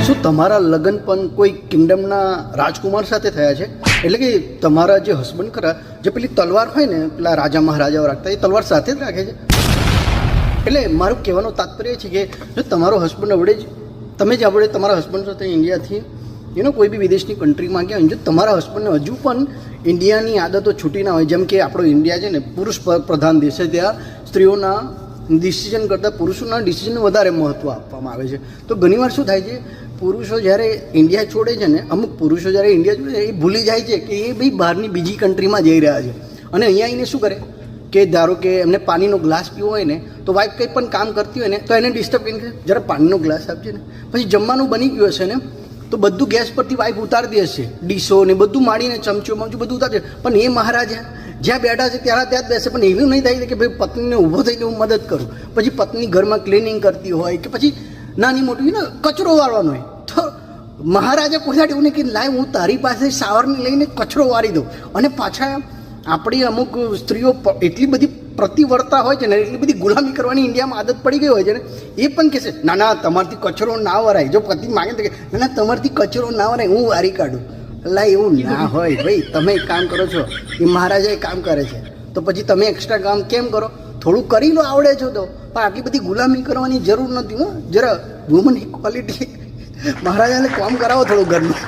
શું તમારા લગ્ન પણ કોઈ કિંગડમના રાજકુમાર સાથે થયા છે? એટલે કે તમારા જે હસબન્ડ ખરા, જે પેલી તલવાર હોય ને, પેલા રાજા મહારાજાઓ રાખતા, એ તલવાર સાથે જ રાખે છે. એટલે મારું કહેવાનો તાત્પર્ય છે કે જો તમારો હસબન્ડ આવડે જ, તમે જ આવડે તમારા હસબન્ડ સાથે ઇન્ડિયાથી કોઈ બી વિદેશની કન્ટ્રીમાં ગયા, જો તમારા હસબન્ડને હજુ પણ ઇન્ડિયાની આદતો છૂટી ના હોય, જેમ કે આપણો ઇન્ડિયા છે ને પુરુષ પ્રધાન દેશ છે, ત્યાં સ્ત્રીઓના ડિસિઝન કરતાં પુરુષોના ડિસિઝનને વધારે મહત્ત્વ આપવામાં આવે છે. તો ઘણીવાર શું થાય છે, પુરુષો જ્યારે ઇન્ડિયા છોડે છે ને, અમુક પુરુષો જ્યારે ઇન્ડિયા છોડે એ ભૂલી જાય છે કે એ ભાઈ બહારની બીજી કન્ટ્રીમાં જઈ રહ્યા છે, અને અહીંયા આવીને શું કરે કે ધારો કે એમને પાણીનો ગ્લાસ પીવો હોય ને, તો વાઈફ કંઈ પણ કામ કરતી હોય ને તો એને ડિસ્ટર્બ કરીને જરા પાણીનો ગ્લાસ આપજે ને. પછી જમવાનું બની ગયું હશે ને તો બધું ગેસ પરથી વાઈફ ઉતારતી હશે, ડીશો ને બધું માડીને ચમચો મમચું બધું ઉતારશે, પણ એ મહારાજા જ્યાં બેઠા છે ત્યાં જ બેસે. પણ એવું નહીં થાય કે ભાઈ પત્નીને ઊભો થઈને હું મદદ કરું, પછી પત્ની ઘરમાં ક્લિનિંગ કરતી હોય કે પછી નાની મોટી કચરો વાળવાનો હોય, તો મહારાજા કોઈ એવું નહીં કે લાય હું તારી પાસે શાવરને લઈને કચરો વાળી દઉં. અને પાછા આપણી અમુક સ્ત્રીઓ એટલી બધી પ્રતિવર્તા હોય છે ને, એટલી બધી ગુલામી કરવાની ઇન્ડિયામાં આદત પડી ગઈ હોય છે ને, એ પણ કહેશે ના ના તમારથી કચરો ના વરાય. જો પતિ માગે તો કે ના ના તમારથી કચરો ના વરાય, હું વારી કાઢું. એટલે એવું ના હોય ભાઈ, તમે એક કામ કરો છો, એ મહારાજા એ કામ કરે છે, તો પછી તમે એક્સ્ટ્રા કામ કેમ કરો? થોડું કરી લો, આવડે છો તો, પણ આટલી બધી ગુલામી કરવાની જરૂર નથી. જરા વુમન ઇક્વાલિટી, મહારાજાને કામ કરાવો થોડું ઘરનું.